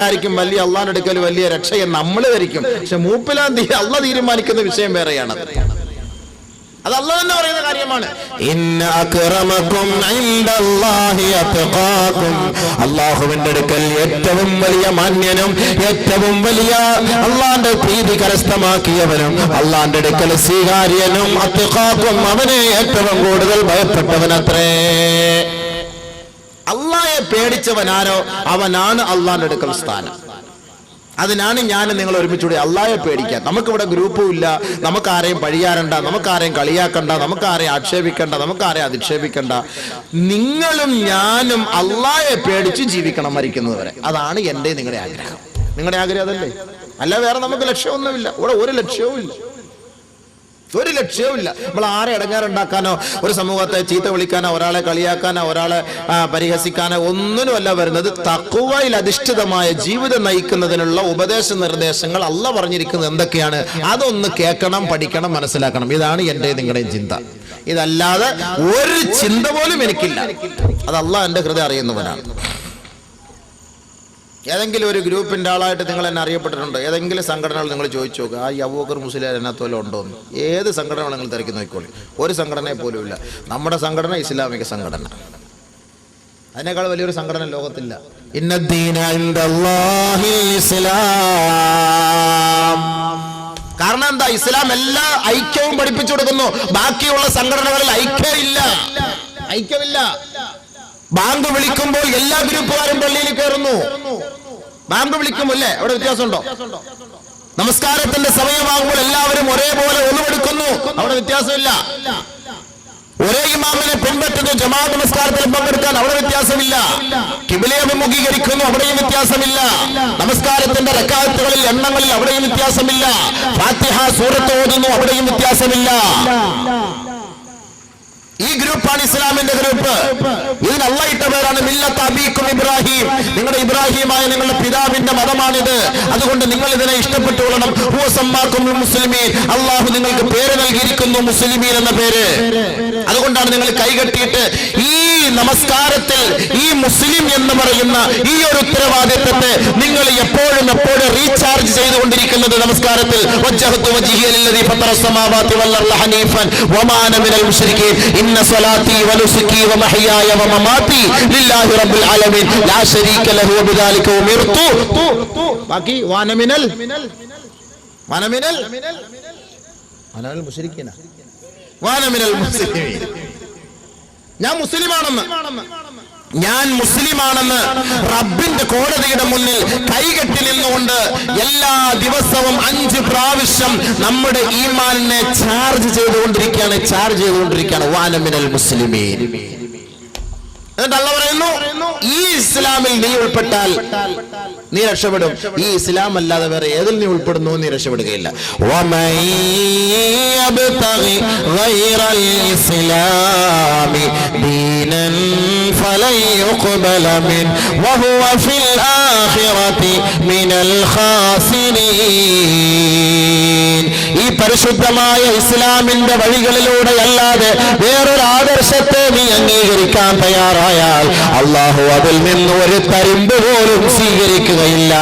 ആയിരിക്കും വലിയ അള്ളാന്റെ അടുക്കൽ വലിയ രക്ഷയെന്ന് നമ്മൾ ധരിക്കും. പക്ഷെ മൂപ്പിലാന്തി അള്ള തീരുമാനിക്കുന്ന വിഷയം വേറെയാണ്. അത് അള്ളാഹ് തന്നെ പറയുന്ന കാര്യമാണ്. ഇന്ന അക്രമകും ഇൻദല്ലാഹി അത്ഖാകും. അല്ലാഹുവിന്റെ അടുക്കൽ ഏറ്റവും വലിയ മാന്യനും ഏറ്റവും വലിയ അള്ളാന്റെ പ്രീതി കരസ്ഥമാക്കിയവനും അള്ളാന്റെ അടുക്കൽ സ്വീകാര്യനും അത്ഖാകും, അവനെ ഏറ്റവും കൂടുതൽ ഭയപ്പെട്ടവനത്രേ. അള്ളാഹയെ പേടിച്ചവനാരോ അവനാണ് അള്ളാന്റെ അടുക്കൽ സ്ഥാനം. അതിനാണ് ഞാൻ നിങ്ങൾ ഒരുമിച്ചുകൂടി അള്ളാഹയെ പേടിക്കാൻ. നമുക്കിവിടെ ഗ്രൂപ്പും ഇല്ല, നമുക്കാരെയും പഴിയാറണ്ട, നമുക്കാരെയും കളിയാക്കണ്ട, നമുക്കാരെയും ആക്ഷേപിക്കണ്ട, നമുക്കാരെയും അധിക്ഷേപിക്കണ്ട. നിങ്ങളും ഞാനും അള്ളാഹയെ പേടിച്ച് ജീവിക്കണം മരിക്കുന്നത് വരെ. അതാണ് എൻ്റെ നിങ്ങളുടെ ആഗ്രഹം. നിങ്ങളുടെ ആഗ്രഹം അതല്ലേ? അല്ല വേറെ നമുക്ക് ലക്ഷ്യമൊന്നുമില്ല. ഇവിടെ ഒരു ലക്ഷ്യവും ഇല്ല, ഒരു ലക്ഷ്യവുമില്ല. നമ്മൾ ആരെ ഇടങ്ങാറുണ്ടാക്കാനോ ഒരു സമൂഹത്തെ ചീത്ത വിളിക്കാനോ ഒരാളെ കളിയാക്കാനോ ഒരാളെ പരിഹസിക്കാനോ ഒന്നിനുമല്ല വരുന്നത്. തഖ്വയിൽ അധിഷ്ഠിതമായ ജീവിതം നയിക്കുന്നതിനുള്ള ഉപദേശ നിർദ്ദേശങ്ങൾ അള്ളാഹ് പറഞ്ഞിരിക്കുന്നത് എന്തൊക്കെയാണ്, അതൊന്ന് കേൾക്കണം, പഠിക്കണം, മനസ്സിലാക്കണം. ഇതാണ് എൻ്റെ നിങ്ങളുടെയും ചിന്ത. ഇതല്ലാതെ ഒരു ചിന്ത പോലും എനിക്കില്ല. അത് അള്ളാഹ് എൻ്റെ ഹൃദയം അറിയുന്നവനാണ്. ഏതെങ്കിലും ഒരു ഗ്രൂപ്പിൻ്റെ ആളായിട്ട് നിങ്ങൾ എന്നെ അറിയപ്പെട്ടിട്ടുണ്ടോ? ഏതെങ്കിലും സംഘടനകൾ നിങ്ങൾ ചോദിച്ചു നോക്കുക, ആ അബൂബക്കർ മുസ്ലിയാർ അതിനകത്ത് വല്ലതും ഉണ്ടോ എന്ന്. ഏത് സംഘടനകൾ നിങ്ങൾ തിരക്കി നോക്കിക്കോളി, ഒരു സംഘടനയെ പോലും ഇല്ല. നമ്മുടെ സംഘടന ഇസ്ലാമിക സംഘടന, അതിനേക്കാൾ വലിയൊരു സംഘടന ലോകത്തില്ല. ഇന്നദ്ദീന ഇൻദല്ലാഹി ഇസ്ലാം. കാരണം എന്താ? ഇസ്ലാം എല്ലാ ഐക്യവും പഠിപ്പിച്ചു കൊടുക്കുന്നു. ബാക്കിയുള്ള സംഘടനകളിൽ ഐക്യമില്ല. ബാങ്ക് വിളിക്കുമ്പോൾ എല്ലാ ഗ്രൂപ്പുകാരും പള്ളിയിൽ കയറുന്നു. ബാങ്ക് വിളിക്കുമ്പോൾ അല്ലേ, അവിടെ വ്യത്യാസമുണ്ടോ? നമസ്കാരത്തിന്റെ സമയമാകുമ്പോൾ എല്ലാവരും ഒരേപോലെ ഒന്നുമെടുക്കുന്നു, അവിടെ വ്യത്യാസമില്ല. ഒരേ ഇമാമിനെ പിൻപറ്റുന്നു, ജമാഅത്ത് നമസ്കാരത്തിൽ പങ്കെടുക്കാൻ അവിടെ വ്യത്യാസമില്ല. ഖിബ്ലയെ അഭിമുഖീകരിക്കുന്നു, അവിടെയും വ്യത്യാസമില്ല. നമസ്കാരത്തിന്റെ റക്അത്തുകളിൽ എണ്ണങ്ങളിൽ അവിടെയും വ്യത്യാസമില്ല. ഫാത്തിഹ സൂറത്ത് ഓതുന്നു, അവിടെയും വ്യത്യാസമില്ല. ഈ ഗ്രൂപ്പാണ് ഇസ്ലാമിന്റെ ഗ്രൂപ്പ്. ഇതിന് അള്ളാഹ് ഇട്ട പേരാണ് മില്ലത്ത് അബീക്കും ഇബ്രാഹിം. നിങ്ങളുടെ ഇബ്രാഹിമായ നിങ്ങളുടെ പിതാവിന്റെ മതമാണിത്. അതുകൊണ്ട് നിങ്ങൾ ഇതിനെ ഇഷ്ടപ്പെട്ടുകൊള്ളണം. ഹുവ സമ്മാക്കും മുസ്ലിമീൻ. അള്ളാഹു നിങ്ങൾക്ക് പേര് നൽകിയിരിക്കുന്നു, മുസ്ലിമീൻ എന്ന പേര്. അതുകൊണ്ടാണ് നിങ്ങൾ കൈകെട്ടിയിട്ട് ഈ നമസ്കാരത്തിൽ ഈ മുസ്ലിം എന്ന് പറയുന്ന ഈ ഒരു ഉത്തരവാദിത്വത്തെ നിങ്ങൾ എപ്പോഴും റീചാർജ് ചെയ്തുകൊണ്ടിരിക്കുന്നത്. നമസ്കാരത്തിൽ വജ്ജഹതു വജ്ഹിയ ലില്ലദീ ഫത്തറ സമാവാതി വൽ അർള ഹനീഫൻ വമാ അന മിനൽ മുശ്രികീൻ ഇന്ന സ്വലാത്തി വനുസുകി വമഹ്യായ വമമാതി ലില്ലാഹി റബ്ബിൽ ആലമീൻ ലാ ശരീക ലഹു വബിദാലിക ഉമിർതു. ബാക്കി വാന മിനൽ മുശ്രികീന വാന മിനൽ മുസ്ലിമീൻ. ഞാൻ മുസ്ലിമാണെന്ന് റബ്ബിന്റെ കോടതിയുടെ മുന്നിൽ കൈകെട്ടി നിന്നുകൊണ്ട് എല്ലാ ദിവസവും 5 പ്രാവശ്യം നമ്മുടെ ഈമാനിനെ ചാർജ് ചെയ്തുകൊണ്ടിരിക്കുകയാണ്. വാനമിനൽ മുസ്ലിമീൻ. എന്നിട്ട് അല്ലാഹ് പറയുന്നു, ഈ ഇസ്ലാമിൽ നീ ഉൾപ്പെട്ടാൽ നീ രക്ഷപ്പെടും. ഈ ഇസ്ലാം അല്ലാതെ വേറെ ഏതിൽ നീ ഉൾപ്പെടുന്നു നീ രക്ഷപ്പെടുകയില്ല. ഈ പരിശുദ്ധമായ ഇസ്ലാമിന്റെ വഴികളിലൂടെ അല്ലാതെ വേറൊരു ആദർശത്തെ നീ അംഗീകരിക്കാൻ തയ്യാറായാൽ അള്ളാഹു അതിൽ നിന്ന് ഒരു തരിമ്പ് പോലും സ്വീകരിക്കുകയില്ല.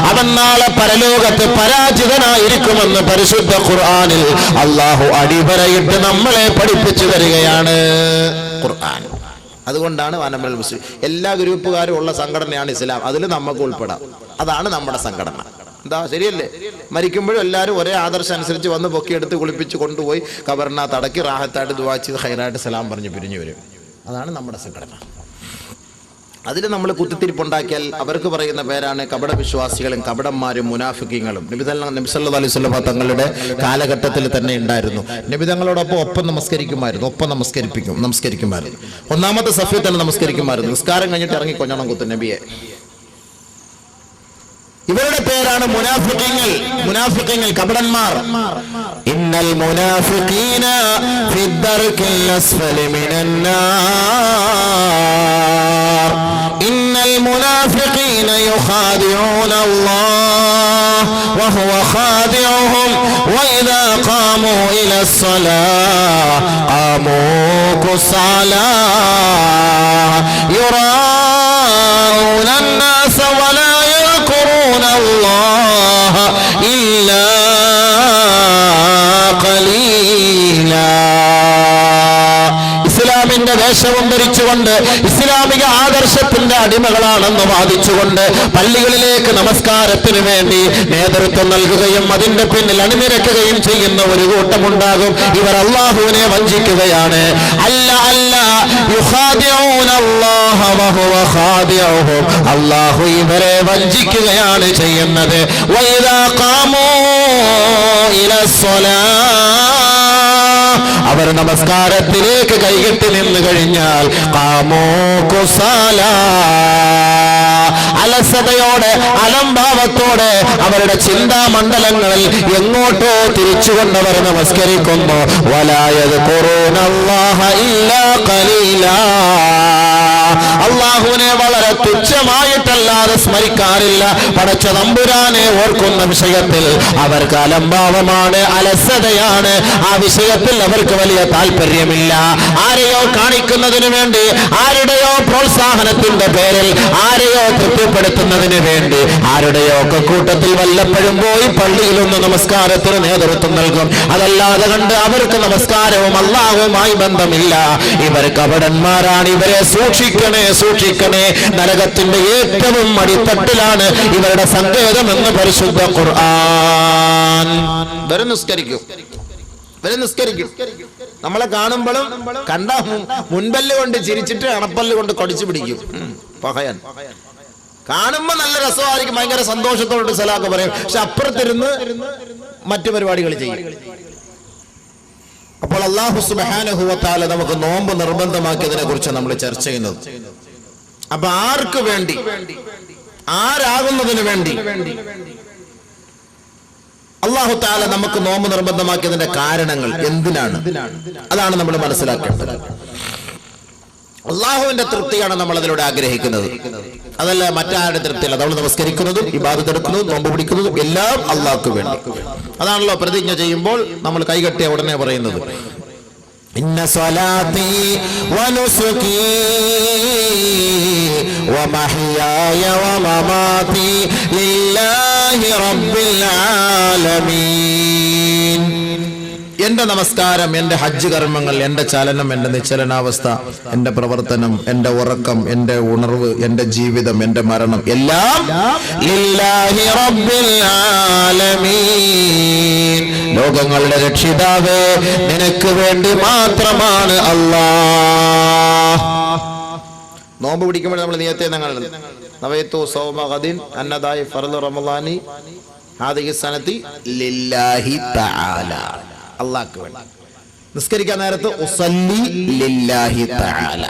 അവൻ നാളെ പരലോകത്ത് പരാജിതനായിരിക്കുമെന്ന് പരിശുദ്ധ ഖുർആനിൽ അള്ളാഹു അടിവരയിട്ട് നമ്മളെ പഠിപ്പിച്ചു തരികയാണ് ഖുർആൻ. അതുകൊണ്ടാണ് വാനമിനൽ മുസ്ലിം. എല്ലാ ഗ്രൂപ്പുകാരും ഉള്ള സംഘടനയാണ് ഇസ്ലാം. അതിൽ നമുക്ക് ഉൾപ്പെടാം. അതാണ് നമ്മുടെ സംഘടന. എന്താ ശരിയല്ലേ? മരിക്കുമ്പോഴും എല്ലാവരും ഒരേ ആദർശം അനുസരിച്ച് വന്ന് പൊക്കിയെടുത്ത് കുളിപ്പിച്ച് കൊണ്ടുപോയി ഖബറിനകത്ത് അടക്കി റാഹത്തായിട്ട് ദുആ ചെയ്ത് ഖൈറായിട്ട് സലാം പറഞ്ഞ് പിരിഞ്ഞു വരും. അതാണ് നമ്മുടെ സംഘടന. അതിൽ നമ്മൾ കുത്തിത്തിരിപ്പുണ്ടാക്കിയാൽ അവർക്ക് പറയുന്ന പേരാണ് കപട വിശ്വാസികളും കപടന്മാരും മുനാഫിക്കീങ്ങളും. നബി സല്ലല്ലാഹു അലൈഹി വസല്ലം തങ്ങളുടെ കാലഘട്ടത്തിൽ തന്നെ ഉണ്ടായിരുന്നു. നബി തങ്ങളോടൊപ്പം ഒപ്പം നമസ്കരിക്കുമായിരുന്നു. ഒന്നാമത്തെ സഫിൽ തന്നെ നമസ്കരിക്കുമായിരുന്നു. നിസ്കാരം കഴിഞ്ഞിട്ട് ഇറങ്ങി കൊഞ്ഞണം കുത്തും നബിയെ. ഇവരുടെ പേരാണ് മുനാഫിഖീങ്ങൾ, കപടന്മാർ. ഇന്നൽ മുനാഫിഖീന ഫിദ്ദർകിൽ അസ്ഫലി മിനന്നാർ. ഇന്നൽ മുനാഫിഖീന യുഖാദിഊന അല്ലാഹ് വഹുവ ഖാദിഉഹും വഇദാ ഖാമൂ ഇലസ്സലാഹ് ഖാമൂ കുസാലാ യുറാഊന അന്നാസ വലാ യഖൂ അടിമകളാണെന്ന് വാദിച്ചുകൊണ്ട് പള്ളികളിലേക്ക് നമസ്കാരത്തിന് വേണ്ടി നേതൃത്വം നൽകുകയും അതിന്റെ പിന്നിൽ അണിനിരക്കുകയും ചെയ്യുന്ന ഒരു കൂട്ടമുണ്ടാകും. ഇവർ അല്ലാഹുവിനെ വഞ്ചിക്കുകയാണ്. അല്ലാഹു ഇവരെ വഞ്ചിക്കുകയാണ് ചെയ്യുന്നത്. അവർ നമസ്കാരത്തിലേക്ക് കൈകെട്ടി നിന്ന് കഴിഞ്ഞാൽ ഖാമൂ കുസാലാ, അലസതയോടെ അലംഭാവത്തോടെ അവരുടെ ചിന്താമണ്ഡലങ്ങളിൽ എങ്ങോട്ടോ തിരിച്ചുകൊണ്ടവർ നമസ്കരിക്കുന്നു. വലാ യദ്കുറൂനല്ലാഹ ഇല്ലാ ഖലീലാ, അല്ലാഹുവിനെ വളരെ തുച്ഛമായിട്ടല്ലാതെ സ്മരിക്കാറില്ല. പടച്ച തമ്പുരാനെ ഓർക്കുന്ന വിഷയത്തിൽ അവർക്ക് അലംഭാവമാണ്, അലസതയാണ്. ആ വിഷയത്തിൽ അവർക്ക് വലിയ താല്പര്യമില്ല. ആരെയോ കാണിക്കുന്നതിന് വേണ്ടി, ആരുടെയോ പ്രോത്സാഹനത്തിന്റെ പേരിൽ, ആരെയോ തൃപ്തിപ്പെടുത്തുന്നതിന് വേണ്ടി, ആരുടെയോ ഒക്കെ കൂട്ടത്തിൽ വല്ലപ്പോഴും പോയി പള്ളിയിലൊന്ന് നമസ്കാരത്തിന് നേതൃത്വം നൽകും. അതല്ലാതെ കണ്ട് അവർക്ക് നമസ്കാരവും അല്ലാഹുവുമായി ബന്ധമില്ല. ഇവർ കപടന്മാരാണ്. ഇവരെ സൂക്ഷിക്കണേ, സൂക്ഷിക്കണേ. നരകത്തിന്റെ ഏറ്റവും അടിത്തട്ടിലാണ് ഇവരുടെ സങ്കേതം എന്ന് പരിശുദ്ധ ഖുർആൻ. വരെ നിസ്കരിക്കും, നമ്മളെ കാണുമ്പോഴും കണ്ട മുൻപല്ല് കൊണ്ട് ചിരിച്ചിട്ട് അണപ്പല്ല് കൊണ്ട് കടിച്ചു പിടിക്കും. പകയൻ കാണുമ്പോ നല്ല രസമായിരിക്കും, ഭയങ്കര സന്തോഷത്തോട് സലാക്ക് പറയും. പക്ഷെ അപ്പുറത്തിരുന്ന് മറ്റു പരിപാടികൾ ചെയ്യും. അപ്പോൾ അല്ലാഹു സുബ്ഹാനഹു വ തആല നമുക്ക് നോമ്പ് നിർബന്ധമാക്കിയതിനെ കുറിച്ച് നമ്മൾ ചർച്ച ചെയ്യുന്നത്. അപ്പൊ ആർക്ക് വേണ്ടി, ആരാകുന്നതിന് വേണ്ടി അല്ലാഹു തആല നമുക്ക് നോമ്പ് നിർബന്ധമാക്കിയതിന്റെ കാരണങ്ങൾ എന്തിനാണ്? അതാണ് നമ്മൾ മനസ്സിലാക്കേണ്ടത്. അള്ളാഹുവിന്റെ തൃപ്തിയാണ് നമ്മൾ അതിലൂടെ ആഗ്രഹിക്കുന്നത്, അതല്ല മറ്റാരുടെ തൃപ്തിയല്ല. നമ്മൾ നമസ്കരിക്കുന്നതും ഇബാദത്ത് എടുക്കുന്നതും നോമ്പ് പിടിക്കുന്നതും എല്ലാം അള്ളാഹ്ക്ക് വേണ്ടി. അതാണല്ലോ പ്രതിജ്ഞ ചെയ്യുമ്പോൾ നമ്മൾ കൈകെട്ടിയ ഉടനെ പറയുന്നത്, ഇന്ന സ്വലാത്തി വനുസുകി വമഹ്യായ വമമാതി ലില്ലാഹി റബ്ബിൽ ആലമീൻ. എന്റെ നമസ്കാരം, എന്റെ ഹജ്ജ് കർമ്മങ്ങൾ, എന്റെ ചലനം, എന്റെ നിശ്ചലനാവസ്ഥ, എന്റെ പ്രവർത്തനം, എന്റെ ഉറക്കം, എന്റെ ഉണർവ്, എന്റെ ജീവിതം, എന്റെ മരണം എല്ലാം ലില്ലാഹി റബ്ബിൽ ആലമീൻ, ലോകങ്ങളുടെ രക്ഷിതാവേ നിനക്ക് വേണ്ടി മാത്രമാണ് അല്ലാഹ്. നോമ്പ് പിടിക്കുമ്പോൾ നമ്മൾ നിയത്തെ നവൈതു സൗമ ഗദിൻ അന്നദായി ഫർദ് റമളാനി ഹാദിഹി സനതി ലില്ലാഹി തആല, അല്ലാഹ്ക്ക് വേണ്ടി. നിസ്കരിക്കാൻ നേരത്ത് ഉസല്ലി ലില്ലാഹി തആല,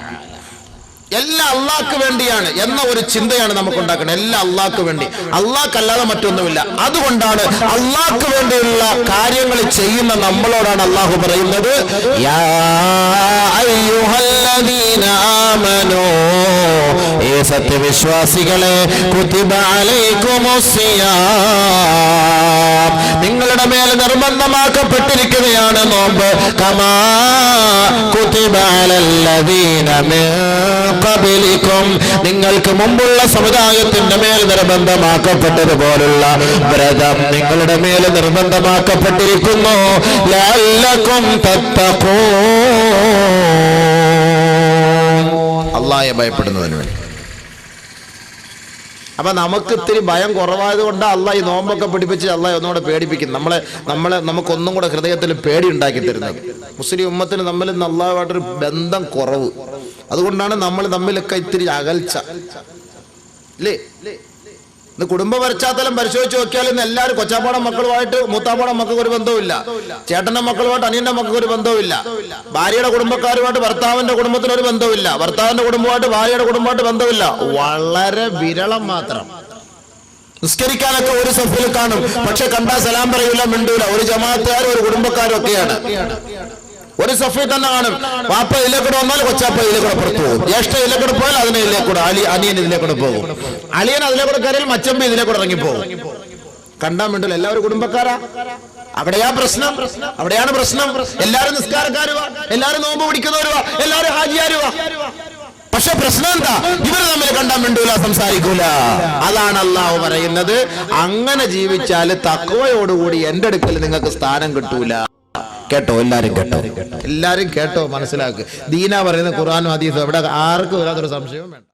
എല്ലാം അള്ളാഹ്ക്ക് വേണ്ടിയാണ് എന്ന ഒരു ചിന്തയാണ് നമുക്ക് ഉണ്ടാക്കുന്നത്. എല്ലാം അള്ളാഹ്ക്ക് വേണ്ടി, അള്ളാഹ്ക്കല്ലാതെ മറ്റൊന്നുമില്ല. അതുകൊണ്ടാണ് അള്ളാഹ്ക്ക് വേണ്ടിയുള്ള കാര്യങ്ങൾ ചെയ്യുന്ന നമ്മളോടാണ് അള്ളാഹു പറയുന്നത്, യാ അയ്യുഹല്ലദീന ആമനൂ, ഏ സത്യവിശ്വാസികളെ, കുതിബ അലൈക്കുമുസ്സിയാം, നിങ്ങളുടെ മേൽ നിർബന്ധമാക്കപ്പെട്ടിരിക്കുകയാണ് നോമ്പ്, കമാ കുതിബ അലല്ലദീന മിൻ ഖബലികും, നിങ്ങൾക്ക് മുമ്പുള്ള സമുദായത്തിന്റെ മേൽ നിർബന്ധമാക്കപ്പെട്ടതുപോലുള്ള വ്രതം നിങ്ങളുടെ മേൽ നിർബന്ധമാക്കപ്പെട്ടിരിക്കുന്നു, ലഅല്ലകും തത്തഖൂൻ, അല്ലാഹയെ ഭയപ്പെടുന്നതിന് വേണ്ടി. അപ്പൊ നമുക്ക് ഇത്തിരി ഭയം കുറവായത് കൊണ്ട് അള്ളാഹ് ഈ നോമ്പൊക്കെ പിടിപ്പിച്ച് അള്ളാഹ് ഒന്നുകൂടെ പേടിപ്പിക്കും നമ്മളെ നമുക്കൊന്നും കൂടെ ഹൃദയത്തിൽ പേടി ഉണ്ടാക്കി തരുന്നത്. മുസ്ലിം ഉമ്മത്തിന് തമ്മിൽ ഇന്ന് അള്ളാഹുമായിട്ടൊരു ബന്ധം കുറവ്. അതുകൊണ്ടാണ് നമ്മൾ തമ്മിലൊക്കെ ഇത്തിരി അകൽച്ച അല്ലേ. ഇന്ന് കുടുംബ പശ്ചാത്തലം പരിശോധിച്ച് നോക്കിയാൽ ഇന്ന് എല്ലാവരും കൊച്ചാപ്പാടം മക്കളുമായിട്ട് മൂത്താപ്പാടം മക്കൾക്ക് ഒരു ബന്ധവുമില്ല, ചേട്ടന്റെ മക്കളുമായിട്ട് അനിയന്റെ മക്കൾക്ക് ഒരു ബന്ധവുമില്ല, ഭാര്യയുടെ കുടുംബക്കാരുമായിട്ട് ഭർത്താവിന്റെ കുടുംബത്തിന് ഒരു ബന്ധവുമില്ല, ഭർത്താവിന്റെ കുടുംബമായിട്ട് ഭാര്യയുടെ കുടുംബമായിട്ട് ബന്ധമില്ല. വളരെ വിരളം മാത്രം. നിസ്കരിക്കാനൊക്കെ ഒരു സഫിൽ കാണും, പക്ഷെ കണ്ടാ സലാം പറയൂല, മിണ്ടൂല. ഒരു ജമാഅത്തുകാരും ഒരു കുടുംബക്കാരും ഒക്കെയാണ്. ഒരു സഫിൽ തന്നെ കാണും. വാപ്പ ഇതിലേക്കൂടെ വന്നാൽ കൊച്ചാപ്പ ഇതിലേക്കൂടെ പുറത്തു പോകും, ജ്യേഷ്ഠ ഇതിലേക്കൂടെ പോയാൽ അതിനെ ഇതിലേക്കൂടെ, അനിയൻ ഇതിലേക്കൂടെ പോകും, അളിയൻ അതിലേക്കൂടെ കയറിയാൽ മച്ചമ്പി ഇതിലേക്കൂടെ ഇറങ്ങിപ്പോകും. കണ്ടാൻ വേണ്ടില്ല, എല്ലാവരും കുടുംബക്കാരാ. അവിടെയാണ് പ്രശ്നം. എല്ലാരും നിസ്കാരക്കാരുവാ, എല്ലാരും നോമ്പ് പിടിക്കുന്നവരുവാ, എല്ലാരും ഹാജിയാരുവാ. പക്ഷെ പ്രശ്നം എന്താ? ഇവർ തമ്മിൽ കണ്ടാൻ വേണ്ടൂല, സംസാരിക്കൂല. അതാണ് അല്ലാഹു പറയുന്നത്, അങ്ങനെ ജീവിച്ചാൽ തഖ്വയോടുകൂടി എന്റെ അടുക്കൽ നിങ്ങൾക്ക് സ്ഥാനം കിട്ടൂല. കേട്ടോ, എല്ലാരും കേട്ടോ, മനസ്സിലാക്കുക. ദീന പറയുന്ന ഖുർആനും ഹദീസും അവിടെ ആർക്കും വരാത്തൊരു സംശയവും വേണ്ട.